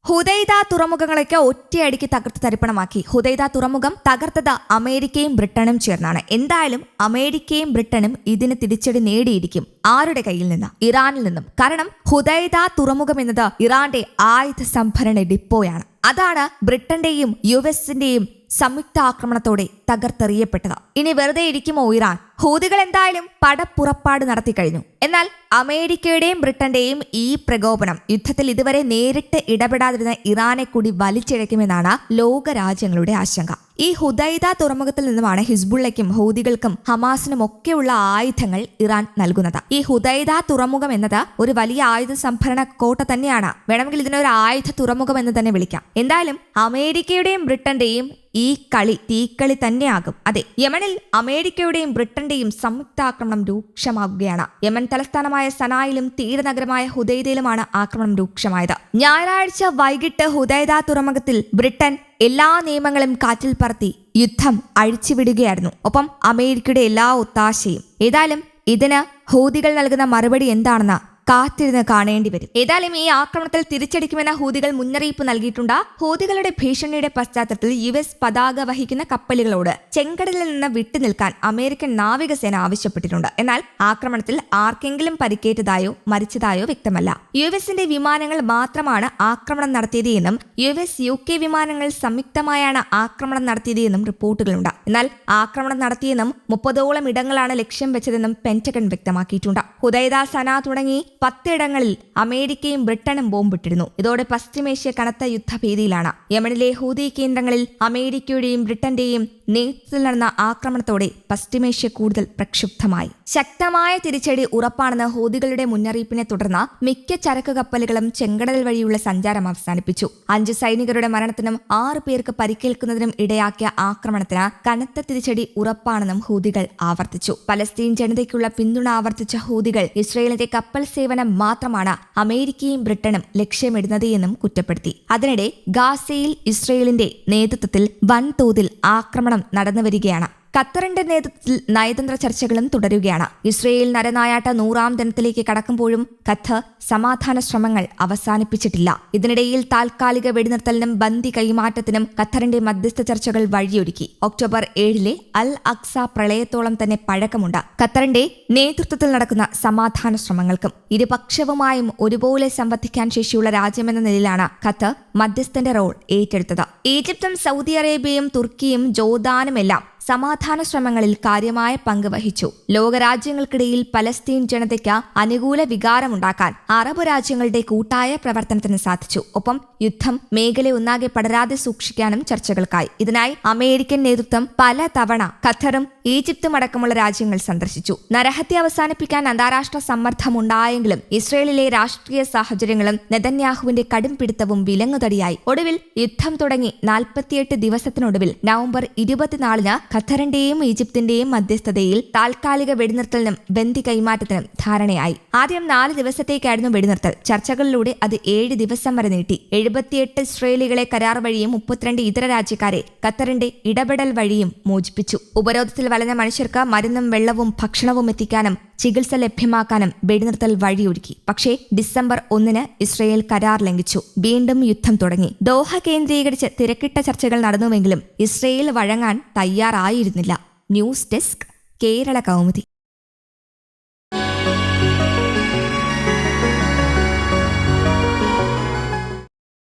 Hodeidah തുറമുഖങ്ങളൊക്കെ ഒറ്റയടിക്ക് തകർത്ത് തരിപ്പണമാക്കി. Hodeidah തുറമുഖം തകർത്തത് അമേരിക്കയും ബ്രിട്ടനും ചേർന്നാണ്. എന്തായാലും അമേരിക്കയും ബ്രിട്ടനും ഇതിന് തിരിച്ചടി നേടിയിരിക്കും. ആരുടെ കയ്യിൽ നിന്ന്? ഇറാനിൽ നിന്നും. കാരണം ഹുദൈദ തുറമുഖം എന്നത് ഇറാന്റെ ആയുധ സംഭരണ ഡിപ്പോയാണ്. അതാണ് ബ്രിട്ടന്റെയും യുഎസിന്റെയും സംയുക്ത ആക്രമണത്തോടെ തകർത്തെറിയപ്പെട്ടത്. ഇനി വെറുതെ ഇരിക്കുമോ ഇറാൻ? ഹൂതികൾ എന്തായാലും പടപ്പുറപ്പാട് നടത്തി കഴിഞ്ഞു. എന്നാൽ അമേരിക്കയുടെയും ബ്രിട്ടന്റെയും ഈ പ്രകോപനം യുദ്ധത്തിൽ ഇതുവരെ നേരിട്ട് ഇടപെടാതിരുന്ന ഇറാനെ കൂടി വലിച്ചിഴയ്ക്കുമെന്നാണ് ലോകരാജ്യങ്ങളുടെ ആശങ്ക. ഈ ഹുദൈദ തുറമുഖത്തിൽ നിന്നുമാണ് ഹിസ്ബുള്ളയ്ക്കും ഹൂതികൾക്കും ഹമാസിനും ഒക്കെയുള്ള ആയുധങ്ങൾ ഇറാൻ നൽകുന്നത്. ഈ ഹുദൈദ തുറമുഖം എന്നത് ഒരു വലിയ ആയുധ സംഭരണ കോട്ട തന്നെയാണ്. വേണമെങ്കിൽ ഇതിനൊരു ആയുധ തുറമുഖം എന്ന് തന്നെ വിളിക്കാം. എന്തായാലും അമേരിക്കയുടെയും ബ്രിട്ടന്റെയും ഈ കളി തീക്കളി തന്നെയാകും. അതെ, യമനിൽ അമേരിക്കയുടെയും ബ്രിട്ടന്റെയും സംയുക്താക്രമണം രൂക്ഷമാകുകയാണ്. യമൻ തലസ്ഥാനമായ സനായിലും തീരനഗരമായ ഹുദൈദയിലുമാണ് ആക്രമണം രൂക്ഷമായത്. ഞായറാഴ്ച വൈകിട്ട് ഹുദൈദ തുറമുഖത്തിൽ ബ്രിട്ടൻ എല്ലാ നിയമങ്ങളും കാറ്റിൽ പറത്തി യുദ്ധം അഴിച്ചുവിടുകയായിരുന്നു. ഒപ്പം അമേരിക്കയുടെ എല്ലാ ഒത്താശയും. ഏതായാലും ഇതിന് ഹൂതികൾ നൽകുന്ന മറുപടി എന്താണെന്ന് കാത്തിരുന്ന് കാണേണ്ടി വരും. ഏതായാലും ഈ ആക്രമണത്തിൽ തിരിച്ചടിക്കുമെന്ന ഹൂതികൾ മുന്നറിയിപ്പ് നൽകിയിട്ടുണ്ട്. ഹൂതികളുടെ ഭീഷണിയുടെ പശ്ചാത്തലത്തിൽ യുഎസ് പതാക വഹിക്കുന്ന കപ്പലുകളോട് ചെങ്കടലിൽ നിന്ന് വിട്ടുനിൽക്കാൻ അമേരിക്കൻ നാവികസേന ആവശ്യപ്പെട്ടിട്ടുണ്ട്. എന്നാൽ ആക്രമണത്തിൽ ആർക്കെങ്കിലും പരിക്കേറ്റതായോ മരിച്ചതായോ വ്യക്തമല്ല. യുഎസിന്റെ വിമാനങ്ങൾ മാത്രമാണ് ആക്രമണം നടത്തിയത് എന്നും യുഎസ് UK വിമാനങ്ങൾ സംയുക്തമായാണ് ആക്രമണം നടത്തിയത് എന്നും റിപ്പോർട്ടുകളുണ്ട്. എന്നാൽ ആക്രമണം നടത്തിയെന്നും 30ഓളം ഇടങ്ങളാണ് ലക്ഷ്യം വെച്ചതെന്നും പെന്റഗൺ വ്യക്തമാക്കിയിട്ടുണ്ട്. ഹുദൈദ, സന തുടങ്ങി 10 ഇടങ്ങളിൽ അമേരിക്കയും ബ്രിട്ടനും ബോംബിട്ടിരുന്നു. ഇതോടെ പശ്ചിമേഷ്യ കനത്ത യുദ്ധഭീതിയിലാണ്. യമനിലെ ഹൂതി കേന്ദ്രങ്ങളിൽ അമേരിക്കയുടെയും ബ്രിട്ടന്റെയും നേതൃത്വത്തിൽ നടന്ന ആക്രമണത്തോടെ പശ്ചിമേഷ്യ കൂടുതൽ പ്രക്ഷുബ്ധമായി. ശക്തമായ തിരിച്ചടി ഉറപ്പാണെന്ന് ഹൂതികളുടെ മുന്നറിയിപ്പിനെ തുടർന്ന് മിക്ക ചരക്ക് കപ്പലുകളും ചെങ്കടൽ വഴിയുള്ള സഞ്ചാരം അവസാനിപ്പിച്ചു. 5 സൈനികരുടെ മരണത്തിനും 6 പേർക്ക് പരിക്കേൽക്കുന്നതിനും ഇടയാക്കിയ ആക്രമണത്തിന് കനത്ത തിരിച്ചടി ഉറപ്പാണെന്നും ഹൂതികൾ ആവർത്തിച്ചു. പലസ്തീൻ ജനതയ്ക്കുള്ള പിന്തുണ ആവർത്തിച്ച ഹൂതികൾ ഇസ്രയേലിന്റെ കപ്പൽ സേവനം മാത്രമാണ് അമേരിക്കയും ബ്രിട്ടനും ലക്ഷ്യമിടുന്നത് എന്നും കുറ്റപ്പെടുത്തി. അതിനിടെ ഗാസയിൽ ഇസ്രയേലിന്റെ നേതൃത്വത്തിൽ വൻതോതിൽ ആക്രമണം നടന്നുവരികയാണ്. ഖത്തറിന്റെ നേതൃത്വത്തിൽ നയതന്ത്ര ചർച്ചകളും തുടരുകയാണ്. ഇസ്രയേൽ നരനായാട്ട 100ാം ദിനത്തിലേക്ക് കടക്കുമ്പോഴും ഖത്തർ സമാധാന ശ്രമങ്ങൾ അവസാനിപ്പിച്ചിട്ടില്ല. ഇതിനിടയിൽ താൽക്കാലിക വെടിനിർത്തലിനും ബന്ദി കൈമാറ്റത്തിനും ഖത്തറിന്റെ മധ്യസ്ഥ ചർച്ചകൾ വഴിയൊരുക്കി. ഒക്ടോബർ 7 അൽ അക്സ പ്രളയത്തോളം തന്നെ പഴക്കമുണ്ട് ഖത്തറിന്റെ നേതൃത്വത്തിൽ നടക്കുന്ന സമാധാന ശ്രമങ്ങൾക്കും. ഇരുപക്ഷവുമായും ഒരുപോലെ സംവദിക്കാൻ ശേഷിയുള്ള രാജ്യമെന്ന നിലയിലാണ് ഖത്തർ മധ്യസ്ഥന്റെ റോൾ ഏറ്റെടുത്തത്. ഈജിപ്തും സൗദി അറേബ്യയും തുർക്കിയും ജോർദാനുമെല്ലാം സമാധാന ശ്രമങ്ങളിൽ കാര്യമായ പങ്ക് വഹിച്ചു. ലോകരാജ്യങ്ങൾക്കിടയിൽ പലസ്തീൻ ജനതയ്ക്ക് അനുകൂല വികാരമുണ്ടാക്കാൻ അറബ് രാജ്യങ്ങളുടെ കൂട്ടായ പ്രവർത്തനത്തിന് സാധിച്ചു. ഒപ്പം യുദ്ധം മേഖല ഒന്നാകെ പടരാതെ സൂക്ഷിക്കാനും ചർച്ചകൾക്കായി. ഇതിനായി അമേരിക്കൻ നേതൃത്വം പല തവണ ഖത്തറും ഈജിപ്തും അടക്കമുള്ള രാജ്യങ്ങൾ സന്ദർശിച്ചു. നരഹത്യ അവസാനിപ്പിക്കാൻ അന്താരാഷ്ട്ര സമ്മർദ്ദമുണ്ടായെങ്കിലും ഇസ്രയേലിലെ രാഷ്ട്രീയ സാഹചര്യങ്ങളും നെതന്യാഹുവിന്റെ കടും പിടുത്തവും വിലങ്ങുതടിയായി. ഒടുവിൽ യുദ്ധം തുടങ്ങി 48 ദിവസത്തിനൊടുവിൽ നവംബർ 24 ഖത്തറിന്റെയും ഈജിപ്തിന്റെയും മധ്യസ്ഥതയിൽ താൽക്കാലിക വെടിനിർത്തലിനും ബന്ദി കൈമാറ്റത്തിനും ധാരണയായി. ആദ്യം 4 ദിവസത്തേക്കായിരുന്നു വെടിനിർത്തൽ. ചർച്ചകളിലൂടെ അത് 7 ദിവസം വരെ നീട്ടി. 78 ഇസ്രയേലികളെ കരാർ വഴിയും 32 ഇതര രാജ്യക്കാരെ ഖത്തറിന്റെ ഇടപെടൽ വഴിയും മോചിപ്പിച്ചു. ഉപരോധത്തിൽ വലഞ്ഞ മനുഷ്യർക്ക് മരുന്നും വെള്ളവും ഭക്ഷണവും എത്തിക്കാനും ചികിത്സ ലഭ്യമാക്കാനും വെടിനിർത്തൽ വഴിയൊരുക്കി. പക്ഷേ ഡിസംബർ 1 ഇസ്രയേൽ കരാർ ലംഘിച്ചു. വീണ്ടും യുദ്ധം തുടങ്ങി. ദോഹ കേന്ദ്രീകരിച്ച് തിരക്കിട്ട ചർച്ചകൾ നടന്നുവെങ്കിലും ഇസ്രയേൽ വഴങ്ങാൻ തയ്യാറായിരുന്നില്ല. News desk, Kerala Kaumudi.